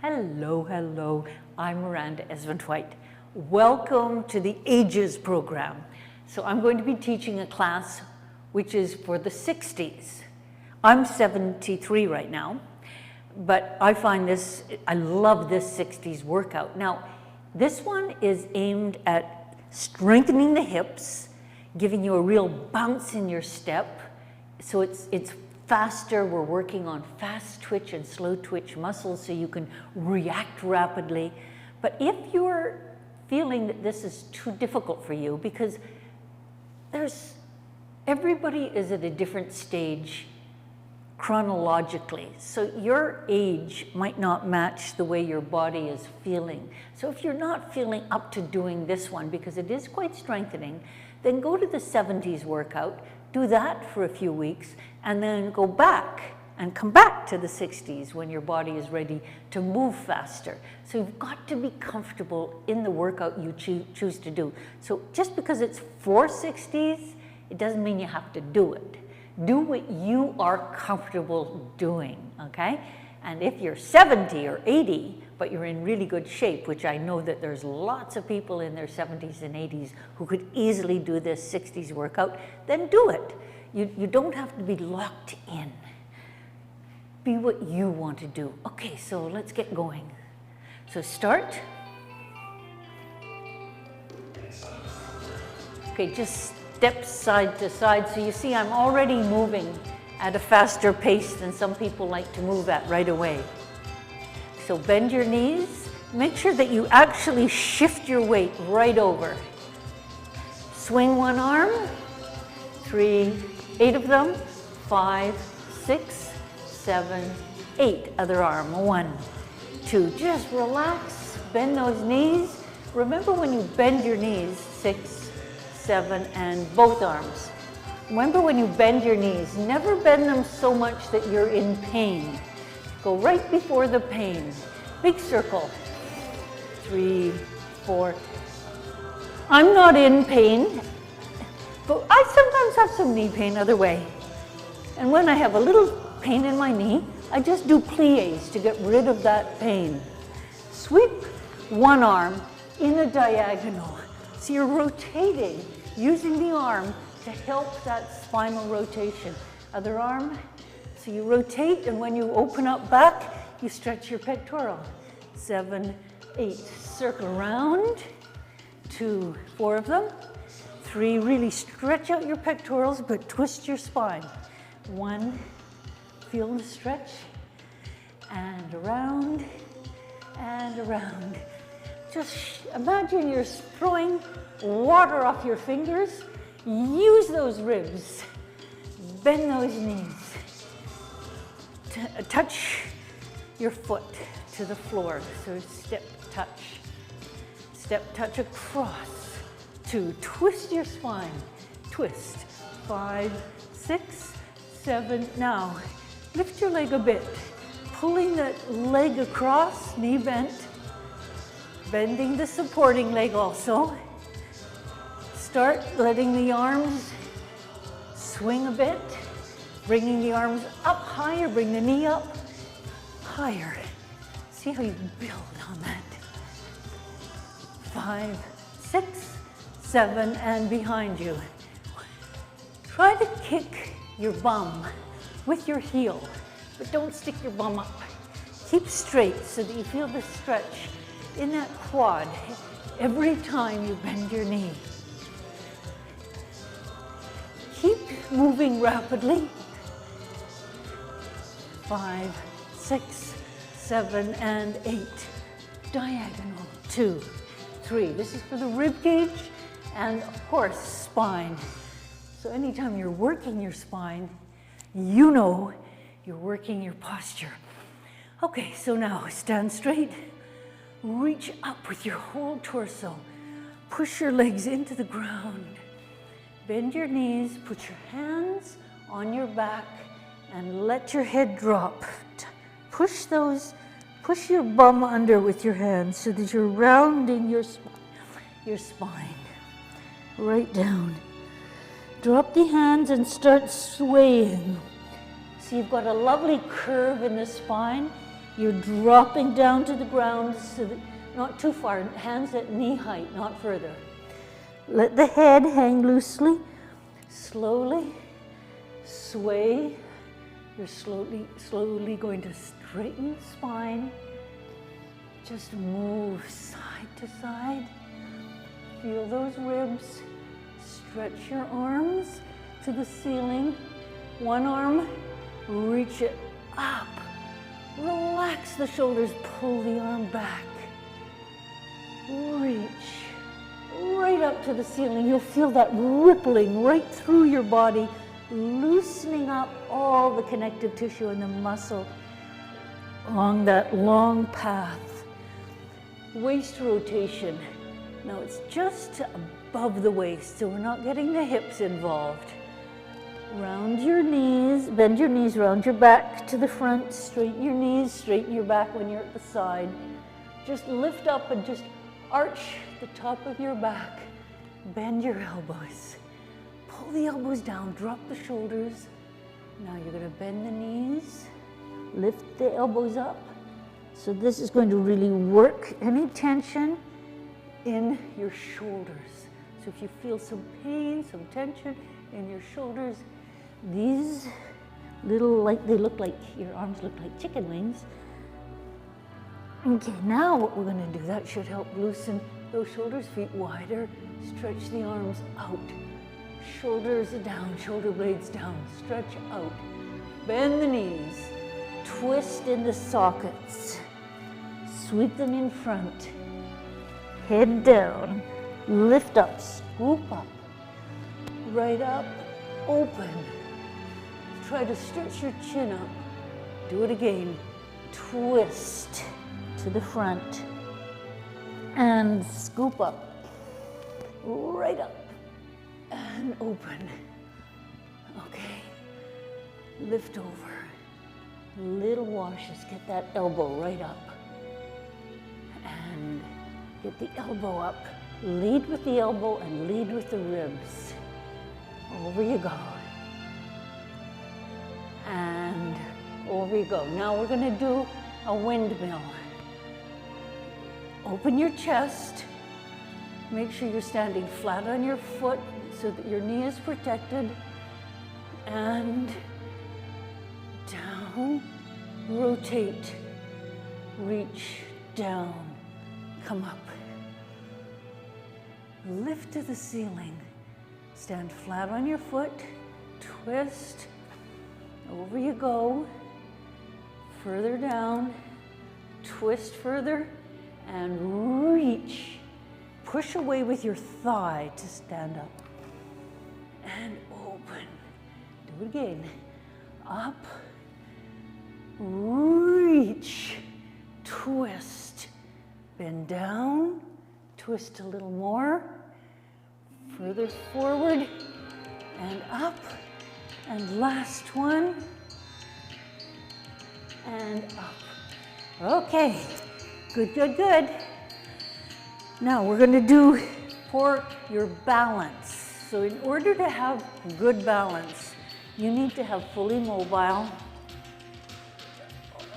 Hello, hello. I'm Miranda Esmonde-White. Welcome to the Ages program. So I'm going to be teaching a class which is for the 60s. I'm 73 right now, but I find this, I love this 60s workout. Now, this one is aimed at strengthening the hips, giving you a real bounce in your step. So it's faster. We're working on fast twitch and slow twitch muscles so you can react rapidly. But if you're feeling that this is too difficult for you, because everybody is at a different stage chronologically. So your age might not match the way your body is feeling. So if you're not feeling up to doing this one, because it is quite strengthening, then go to the 70s workout, do that for a few weeks, and then go back and come back to the 60s when your body is ready to move faster. So you've got to be comfortable in the workout you choose to do. So just because it's for 60s, it doesn't mean you have to do it. Do what you are comfortable doing, okay? And if you're 70 or 80, but you're in really good shape, which I know that there's lots of people in their 70s and 80s who could easily do this 60s workout, then do it. You don't have to be locked in. Be what you want to do. Okay, so let's get going. So start. Okay, just step side to side. So you see I'm already moving at a faster pace than some people like to move at right away. So bend your knees. Make sure that you actually shift your weight right over. Swing one arm. 3, 8 of them. 5, 6, 7, 8. Other arm. 1, 2. Just relax. Bend those knees. Remember when you bend your knees, 6, 7, and both arms. Remember when you bend your knees, never bend them so much that you're in pain. Go right before the pain. Big circle. 3, 4. I'm not in pain, but I sometimes have some knee pain other way. And when I have a little pain in my knee, I just do plies to get rid of that pain. Sweep one arm in a diagonal. So you're rotating, using the arm to help that spinal rotation. Other arm. So you rotate, and when you open up back, you stretch your pectoral. 7, 8. Circle around. 2, 4 of them. 3, really stretch out your pectorals, but twist your spine. 1, feel the stretch. And around, and around. Just imagine you're throwing water off your fingers. Use those ribs. Bend those knees. Touch your foot to the floor. So step, touch across. 2, twist your spine. Twist. 5, 6, 7. Now, lift your leg a bit. Pulling that leg across, knee bent. Bending the supporting leg also. Start letting the arms swing a bit. Bringing the arms up higher, bring the knee up higher. See how you build on that. 5, 6, 7, and behind you. Try to kick your bum with your heel, but don't stick your bum up. Keep straight so that you feel the stretch in that quad every time you bend your knee. Keep moving rapidly. 5, 6, 7, and 8. Diagonal. 2, 3. This is for the rib cage and, of course, spine. So anytime you're working your spine, you know you're working your posture. Okay, so now stand straight. Reach up with your whole torso. Push your legs into the ground. Bend your knees. Put your hands on your back and let your head drop. Push your bum under with your hands so that you're rounding your spine. Right down. Drop the hands and start swaying. So you've got a lovely curve in the spine. You're dropping down to the ground, so that, not too far, hands at knee height, not further. Let the head hang loosely. Slowly sway. You're slowly going to straighten the spine. Just move side to side. Feel those ribs. Stretch your arms to the ceiling. One arm, reach it up. Relax the shoulders, pull the arm back. Reach right up to the ceiling. You'll feel that rippling right through your body, loosening up all the connective tissue and the muscle along that long path. Waist rotation. Now it's just above the waist, so we're not getting the hips involved. Round your knees, bend your knees, round your back to the front, straighten your knees, straighten your back when you're at the side. Just lift up and just arch the top of your back. Bend your elbows. Pull the elbows down, drop the shoulders. Now you're going to bend the knees, lift the elbows up. So this is going to really work any tension in your shoulders. So if you feel some pain, some tension in your shoulders, these little, they look like, your arms look like chicken wings. Okay, now what we're going to do, that should help loosen those shoulders, feet wider, stretch the arms out. Shoulders down, shoulder blades down, stretch out. Bend the knees, twist in the sockets, sweep them in front, head down, lift up, scoop up, right up, open. Try to stretch your chin up. Do it again. Twist to the front and scoop up, right up and open. Okay, lift over. Little washes, get that elbow right up and get the elbow up. Lead with the elbow and lead with the ribs. Over you go. And over you go. Now we're going to do a windmill. Open your chest. Make sure you're standing flat on your foot so that your knee is protected. And down, rotate, reach, down, come up. Lift to the ceiling. Stand flat on your foot, twist, over you go, further down, twist further, and reach. Push away with your thigh to stand up. And open. Do it again. Up, reach, twist, bend down, twist a little more, further forward, and up, and last one, and up. Okay, good, good, good. Now we're going to do for your balance. So in order to have good balance, you need to have fully mobile,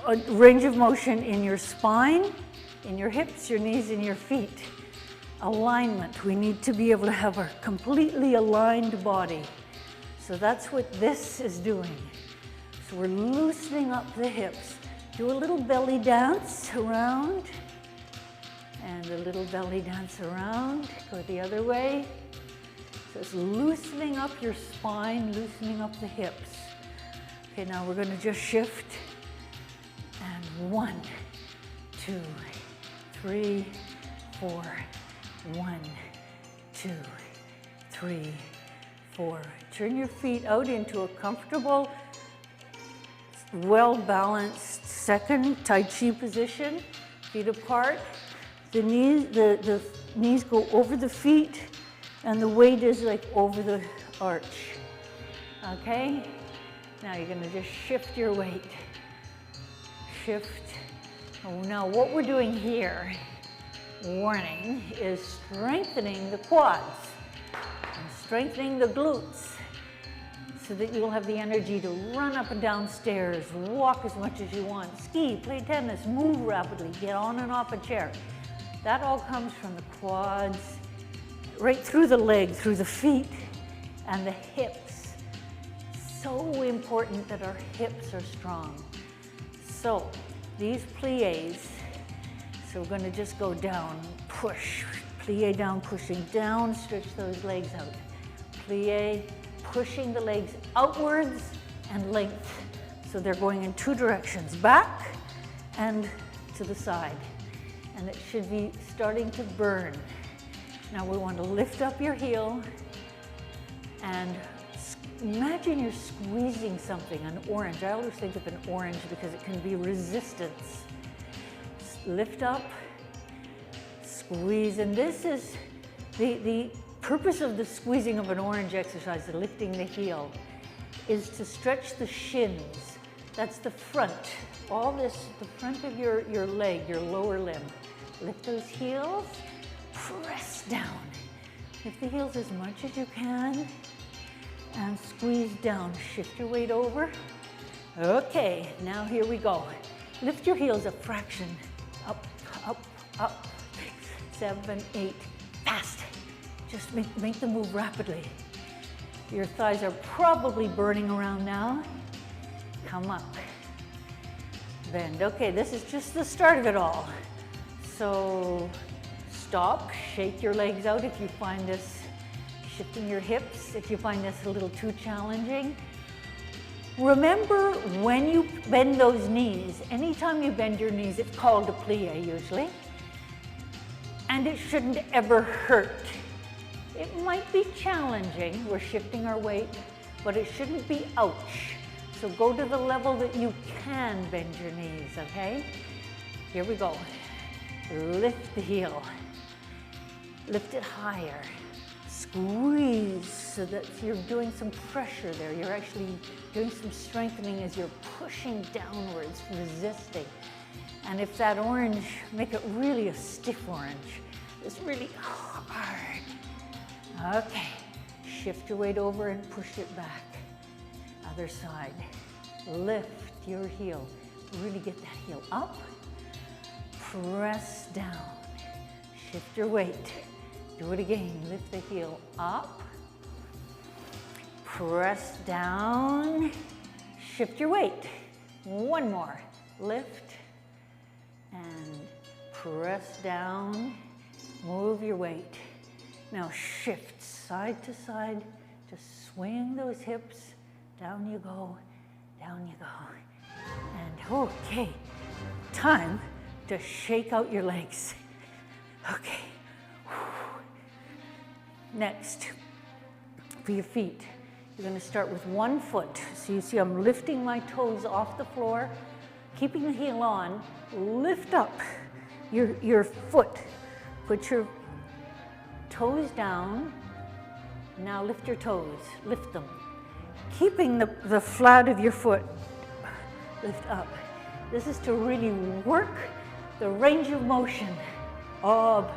a range of motion in your spine, in your hips, your knees, and your feet. Alignment. We need to be able to have a completely aligned body. So that's what this is doing. So we're loosening up the hips. Do a little belly dance around, and a little belly dance around. Go the other way. So it's loosening up your spine, loosening up the hips. Okay, now we're going to just shift. And 1, 2, 3, 4. 1, 2, 3, 4. Turn your feet out into a comfortable, well-balanced second Tai Chi position. Feet apart. The knees go over the feet, and the weight is like over the arch. Okay? Now you're going to just shift your weight. Shift. Oh, now what we're doing here, warning, is strengthening the quads and strengthening the glutes. so that you'll have the energy to run up and down stairs, walk as much as you want, ski, play tennis, move rapidly, get on and off a chair. That all comes from the quads, right through the leg, through the feet, and the hips. So important that our hips are strong. So these plies, so we're going to just go down, push, plie down, pushing down, stretch those legs out. Plie, pushing the legs outwards and length. So they're going in two directions, back and to the side. And it should be starting to burn. Now we want to lift up your heel and imagine you're squeezing something, an orange. I always think of an orange because it can be resistance. Lift up, squeeze, and this is the purpose of the squeezing of an orange exercise, the lifting the heel, is to stretch the shins. That's the front. All this, the front of your leg, your lower limb. Lift those heels, press down. Lift the heels as much as you can and squeeze down. Shift your weight over. Okay, now here we go. Lift your heels a fraction. Up, up, up. 7, 8, fast. Just make the move rapidly. Your thighs are probably burning around now. Come up. Bend. Okay, this is just the start of it all. So stop, shake your legs out if you find this, shifting your hips, if you find this a little too challenging. Remember, when you bend those knees, anytime you bend your knees, it's called a plie usually, and it shouldn't ever hurt. It might be challenging, we're shifting our weight, but it shouldn't be ouch. So go to the level that you can bend your knees, okay? Here we go. Lift the heel. Lift it higher. Squeeze so that you're doing some pressure there. You're actually doing some strengthening as you're pushing downwards, resisting. And if that orange, make it really a stiff orange. It's really hard. Okay, shift your weight over and push it back. Other side. Lift your heel. Really get that heel up. Press down. Shift your weight. Do it again. Lift the heel up. Press down. Shift your weight. One more. Lift and press down. Move your weight. Now shift side to side. Just swing those hips. Down you go. Down you go. And okay, time to shake out your legs. Okay. Next, for your feet, you're going to start with one foot. So you see I'm lifting my toes off the floor, keeping the heel on. Lift up your foot. Put your toes down. Now lift your toes. Lift them. Keeping the flat of your foot. Lift up. This is to really work the range of motion of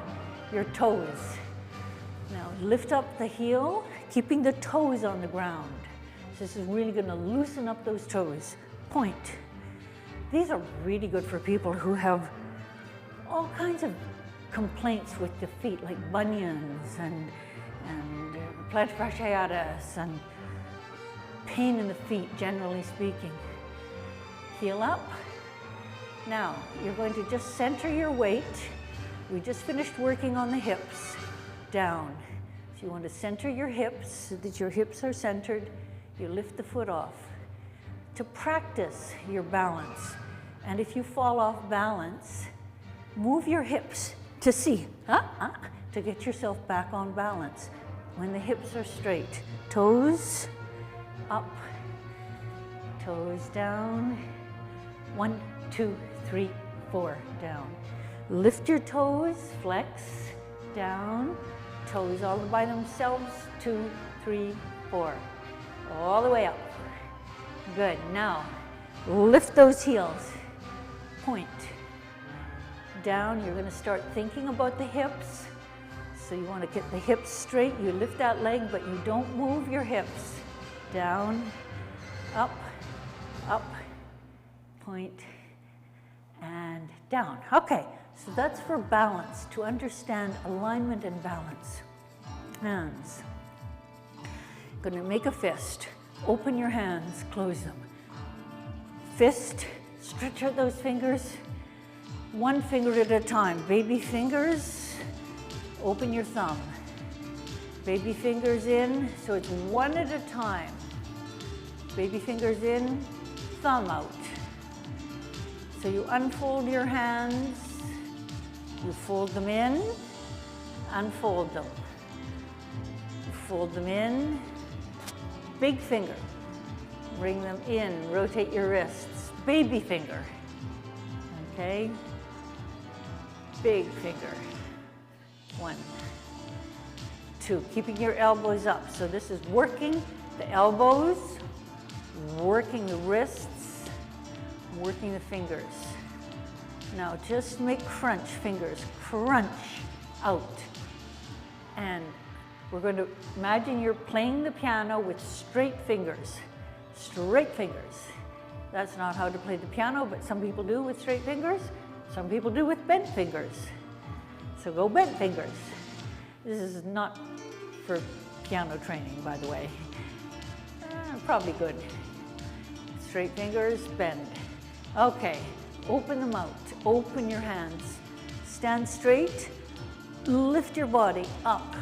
your toes. Now lift up the heel, keeping the toes on the ground. So this is really going to loosen up those toes. Point. These are really good for people who have all kinds of complaints with the feet, like bunions and plantar fasciitis and pain in the feet, generally speaking. Heel up. Now, you're going to just center your weight. We just finished working on the hips. Down. So you want to center your hips so that your hips are centered. You lift the foot off. To practice your balance. And if you fall off balance, move your hips to see, to get yourself back on balance. When the hips are straight. Toes up, toes down. 1, 2, 3, 4, down. Lift your toes, flex, down. Toes all by themselves, 2, 3, 4. All the way up. Good, now lift those heels. Point. Down, you're going to start thinking about the hips. So you want to get the hips straight. You lift that leg, but you don't move your hips. down, up, up, point, and down. Okay, so that's for balance, to understand alignment and balance. Hands. Going to make a fist. Open your hands, close them. Fist, stretch out those fingers. One finger at a time. Baby fingers, open your thumb. Baby fingers in, so it's one at a time. Baby fingers in, thumb out. So you unfold your hands, you fold them in, unfold them. You fold them in, big finger, bring them in, rotate your wrists. Baby finger, okay? Big finger, 1, 2, keeping your elbows up. So this is working the elbows, working the wrists, working the fingers. Now just make crunch fingers, crunch out. And we're going to imagine you're playing the piano with straight fingers, straight fingers. That's not how to play the piano, but some people do with straight fingers. Some people do with bent fingers. So go bent fingers. This is not for piano training, by the way. Probably good. Straight fingers, bend. Okay, open them out. Open your hands. Stand straight. Lift your body up.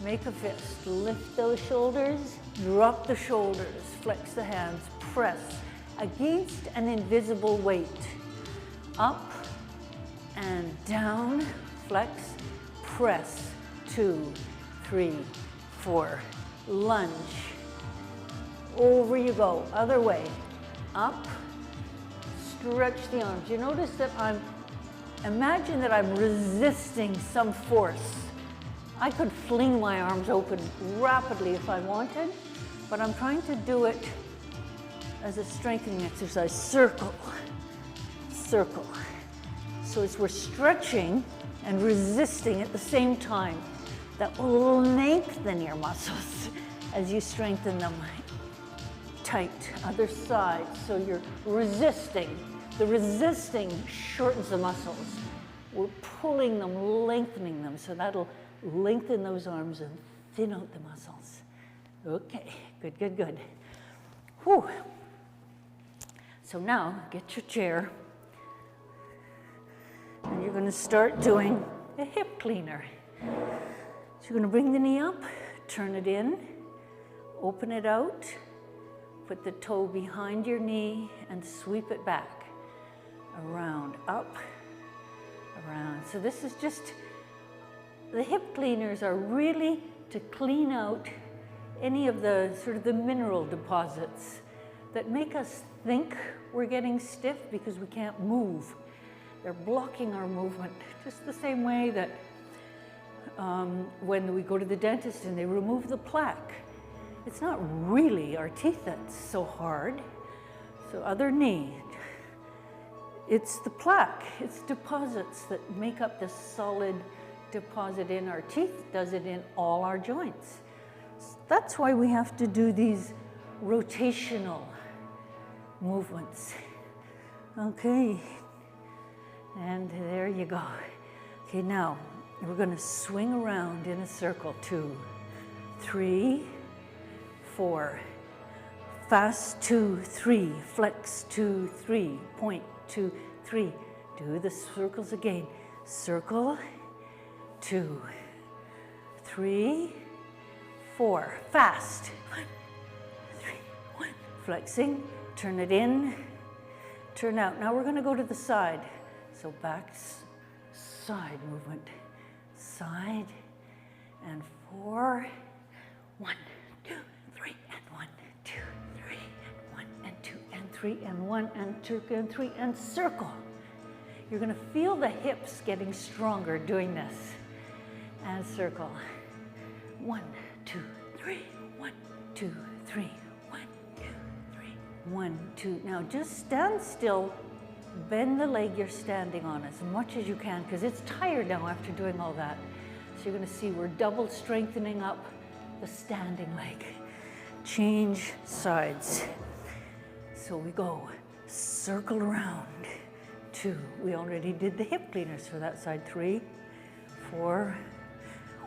Make a fist. Lift those shoulders. Drop the shoulders. Flex the hands. Press against an invisible weight. Up and down, flex, press, 2, 3, 4, lunge, over you go, other way, up, stretch the arms. You notice that imagine that I'm resisting some force. I could fling my arms open rapidly if I wanted, but I'm trying to do it as a strengthening exercise. Circle, circle. So as we're stretching and resisting at the same time, that will lengthen your muscles as you strengthen them. Tight, other side, so you're resisting. The resisting shortens the muscles. We're pulling them, lengthening them, so that'll lengthen those arms and thin out the muscles. Okay, good, good, good. Whew. So now, get your chair. And you're going to start doing a hip cleaner. So you're going to bring the knee up, turn it in, open it out, put the toe behind your knee and sweep it back. Around, up, around. So this is just, the hip cleaners are really to clean out any of the sort of the mineral deposits that make us think we're getting stiff because we can't move. They're blocking our movement, just the same way that when we go to the dentist and they remove the plaque. It's not really our teeth that's so hard. So other knee, it's the plaque, it's deposits that make up this solid deposit in our teeth, does it in all our joints. That's why we have to do these rotational movements. Okay. And there you go. Okay, now we're going to swing around in a circle. 2, 3, 4. Fast, 2, 3. Flex, 2, 3. Point, 2, 3. Do the circles again. Circle, 2, 3, 4. Fast. 1, 3, 1. Flexing. Turn it in. Turn out. Now we're going to go to the side. So back, side movement, side, and 4, 1, 2, 3, and 1, 2, 3, and 1, and 2, and 3, and 1, and 2, and 3, and circle. You're going to feel the hips getting stronger doing this. And circle. 1, 2, 3, 1, 2, 3, 1, 2, 3, 1, 2. Now just stand still. Bend the leg you're standing on as much as you can because it's tired now after doing all that. So you're going to see we're double strengthening up the standing leg. change sides. So we go circle around, 2. We already did the hip cleaners for that side, 3, 4,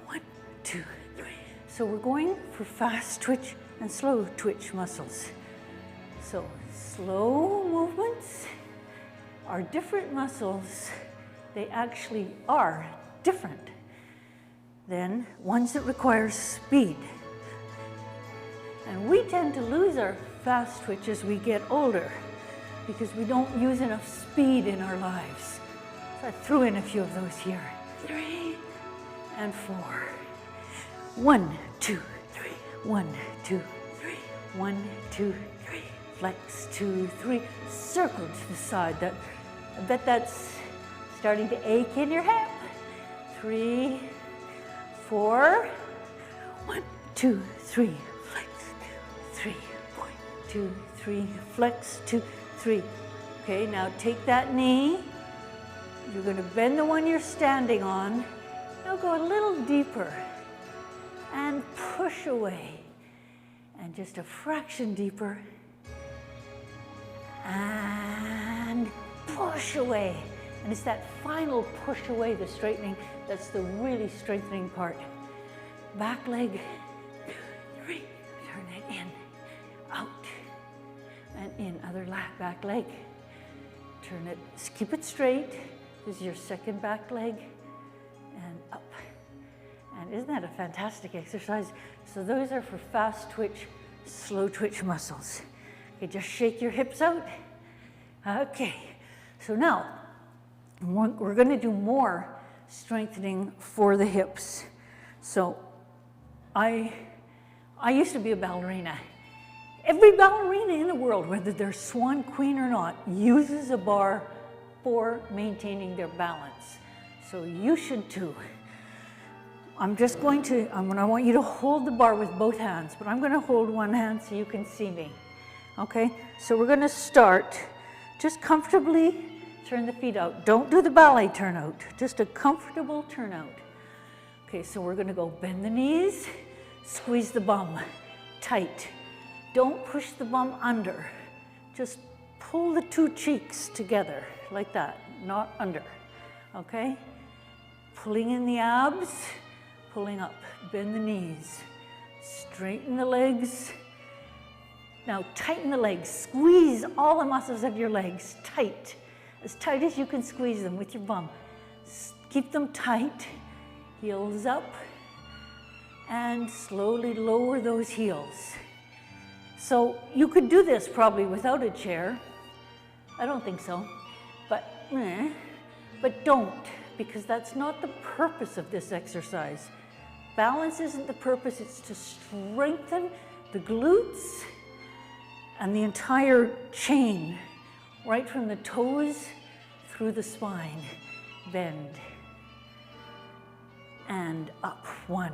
1, 2, 3. So we're going for fast twitch and slow twitch muscles. So slow movements are different muscles. They actually are different than ones that require speed. And we tend to lose our fast twitch as we get older because we don't use enough speed in our lives. So I threw in a few of those here. 3 and 4. 1, 2, 3. 1, 2, 3. 1, 2, 3. Flex, 2, 3. Circle to the side. I bet that's starting to ache in your hip. 3, 4. 1, 2, 3. Flex, 2, 3. 1, 2, 3. Flex, 2, 3. Okay, now take that knee. You're going to bend the one you're standing on. Now go a little deeper and push away. And just a fraction deeper. And push away. And it's that final push away, the straightening, that's the really strengthening part. Back leg, 3, turn it in, out, and in. Other back leg, turn it, keep it straight. This is your second back leg, and up. And isn't that a fantastic exercise? So those are for fast twitch, slow twitch muscles. Okay, just shake your hips out. Okay, so now we're going to do more strengthening for the hips. So I used to be a ballerina. Every ballerina in the world, whether they're swan queen or not, uses a bar for maintaining their balance. So you should too. I want you to hold the bar with both hands, but I'm going to hold one hand so you can see me. Okay, so we're going to start. Just comfortably turn the feet out. Don't do the ballet turnout, just a comfortable turnout. Okay, so we're going to go bend the knees, squeeze the bum tight. Don't push the bum under. Just pull the 2 cheeks together like that, not under. Okay? Pulling in the abs, pulling up. Bend the knees. Straighten the legs. Now tighten the legs. Squeeze all the muscles of your legs tight as you can squeeze them with your bum. Keep them tight. Heels up. And slowly lower those heels. So you could do this probably without a chair. I don't think so. But don't, because that's not the purpose of this exercise. Balance isn't the purpose. It's to strengthen the glutes and the entire chain, right from the toes through the spine. Bend. And up. 1.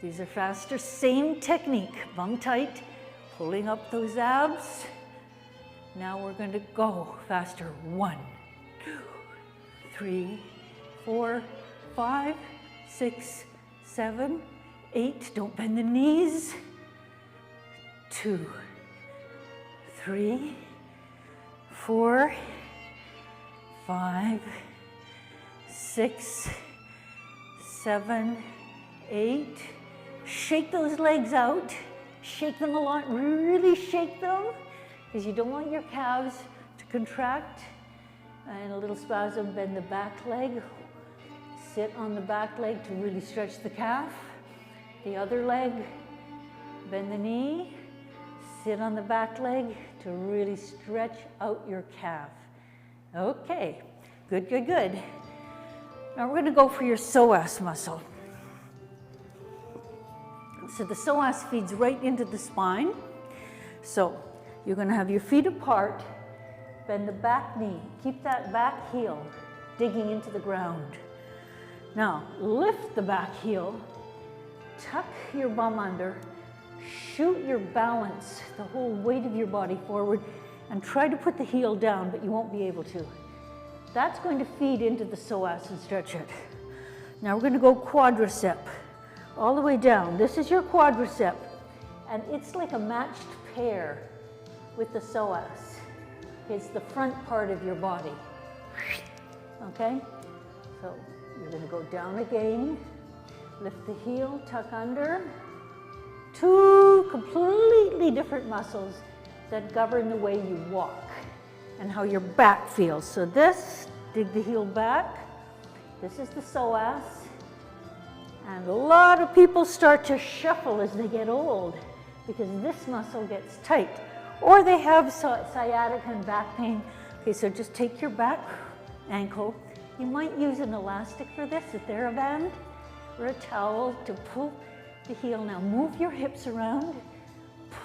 These are faster. Same technique. Bum tight, pulling up those abs. Now we're going to go faster. 1, 2, 3, 4, 5, 6, 7, 8. Don't bend the knees. 2, 3, 4, 5, 6, 7, 8. Shake those legs out. Shake them a lot. Really shake them, because you don't want your calves to contract. And a little spasm. Bend the back leg. Sit on the back leg to really stretch the calf. The other leg, bend the knee. Sit on the back leg to really stretch out your calf. Okay, good, good, good. Now we're going to go for your psoas muscle. So the psoas feeds right into the spine. So you're going to have your feet apart, bend the back knee, keep that back heel digging into the ground. Now lift the back heel, tuck your bum under, shoot your balance, the whole weight of your body forward, and try to put the heel down, but you won't be able to. That's going to feed into the psoas and stretch it. Now we're going to go quadricep, all the way down. This is your quadricep. And it's like a matched pair with the psoas. It's the front part of your body. Okay? So you're going to go down again, lift the heel, tuck under. Two completely different muscles that govern the way you walk and how your back feels. So this, dig the heel back. This is the psoas. And a lot of people start to shuffle as they get old because this muscle gets tight. Or they have sciatica and back pain. Okay, so just take your back ankle. You might use an elastic for this, a TheraBand, or a towel to pull the heel. Now move your hips around,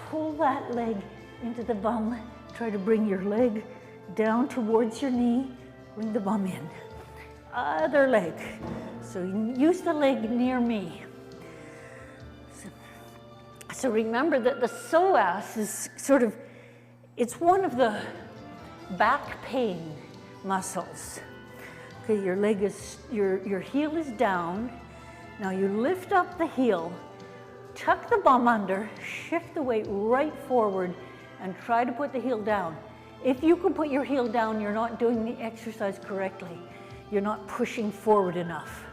pull that leg into the bum. Try to bring your leg down towards your knee, bring the bum in. Other leg. So you use the leg near me. So remember that the psoas is sort of, it's one of the back pain muscles. Okay, your leg is, your heel is down. Now you lift up the heel, tuck the bum under, shift the weight right forward, and try to put the heel down. If you can put your heel down, you're not doing the exercise correctly. You're not pushing forward enough.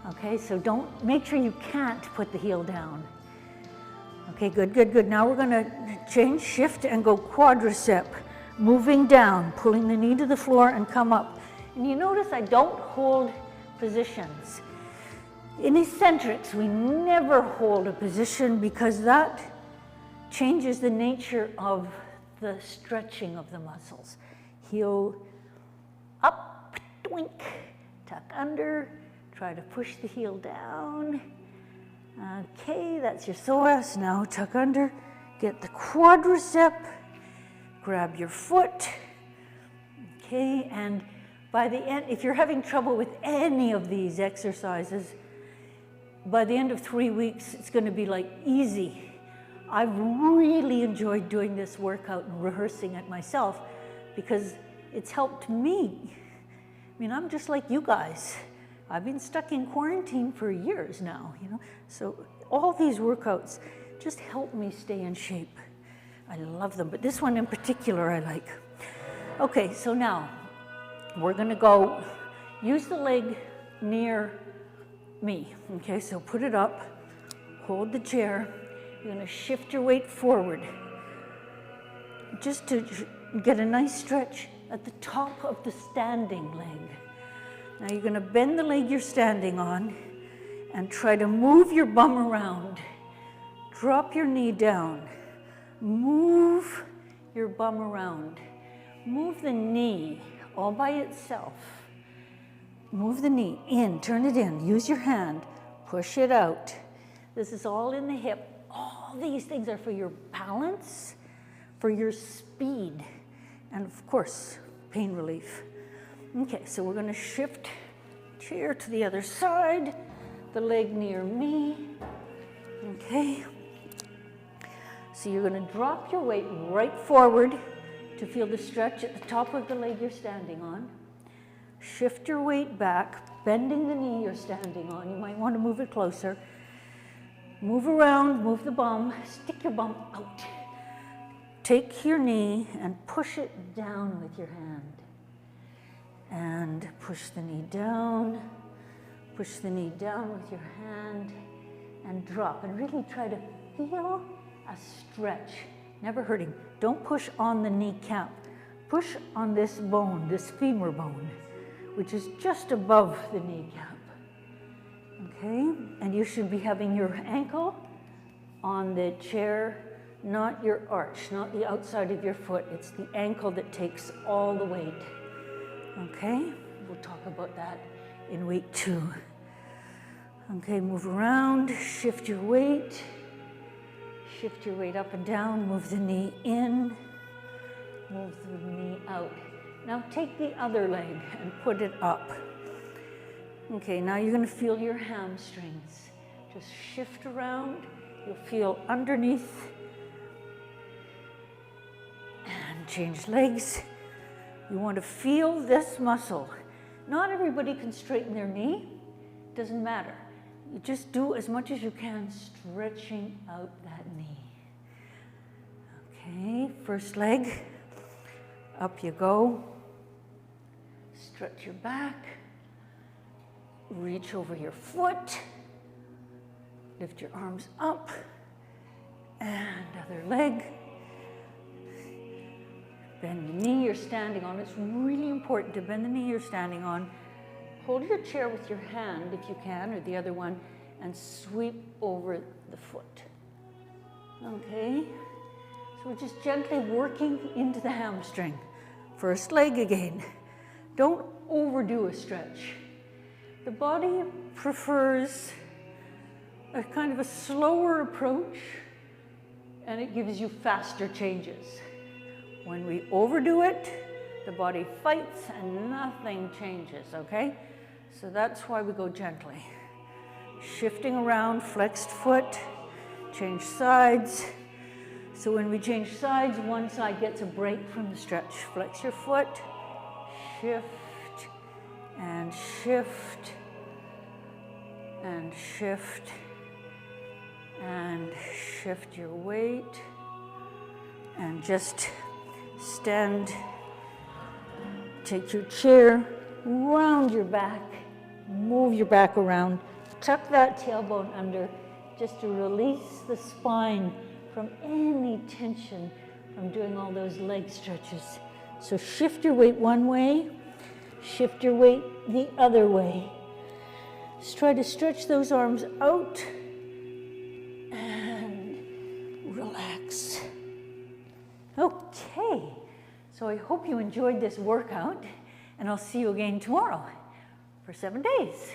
Okay, so make sure you can't put the heel down. Okay, good, good, good. Now we're gonna change, shift, and go quadricep, moving down, pulling the knee to the floor and come up. And you notice I don't hold positions. In Essentrics, we never hold a position because that changes the nature of the stretching of the muscles. Heel up, twink, tuck under, try to push the heel down. Okay, that's your psoas. Now tuck under, get the quadricep, grab your foot. Okay, and by the end, if you're having trouble with any of these exercises, by the end of 3 weeks, it's going to be like easy. I've really enjoyed doing this workout and rehearsing it myself because it's helped me. I mean, I'm just like you guys. I've been stuck in quarantine for years now, you know. So all these workouts just help me stay in shape. I love them, but this one in particular I like. Okay, so now we're gonna go use the leg near me. Okay, so put it up, hold the chair. You're gonna shift your weight forward just to get a nice stretch at the top of the standing leg. Now you're gonna bend the leg you're standing on and try to move your bum around. Drop your knee down. Move your bum around. Move the knee all by itself. Move the knee in, turn it in, use your hand, push it out. This is all in the hip. All these things are for your balance, for your speed, and of course, pain relief. Okay, so we're gonna shift chair to the other side, the leg near me. Okay. So you're gonna drop your weight right forward to feel the stretch at the top of the leg you're standing on. Shift your weight back, bending the knee you're standing on. You might want to move it closer. Move around, move the bum, stick your bum out. Take your knee and push it down with your hand. And push the knee down with your hand, and drop. And really try to feel a stretch, never hurting. Don't push on the kneecap. Push on this bone, this femur bone, which is just above the kneecap. Okay, and you should be having your ankle on the chair, not your arch, not the outside of your foot. It's the ankle that takes all the weight. Okay, we'll talk about that in week 2. Okay, move around, shift your weight up and down, move the knee in, move the knee out. Now take the other leg and put it up. Okay, now you're gonna feel your hamstrings. Just shift around, you'll feel underneath, and change legs. You want to feel this muscle. Not everybody can straighten their knee, doesn't matter. You just do as much as you can, stretching out that knee. first leg. Up you go. Stretch your back. Reach over your foot. Lift your arms up. And other leg. Bend the knee you're standing on. It's really important to bend the knee you're standing on. Hold your chair with your hand if you can, or the other one, and sweep over the foot. Okay? So we're just gently working into the hamstring. First leg again. Don't overdo a stretch. The body prefers a kind of a slower approach, and it gives you faster changes. When we overdo it, the body fights and nothing changes, okay? So that's why we go gently. Shifting around, flexed foot, change sides. So when we change sides, one side gets a break from the stretch. Flex your foot, shift, and shift, and shift, and shift your weight, and just stand, take your chair, round your back, move your back around, tuck that tailbone under just to release the spine from any tension from doing all those leg stretches. So shift your weight one way, shift your weight the other way. Just try to stretch those arms out and relax. Okay, so I hope you enjoyed this workout, and I'll see you again tomorrow for 7 days.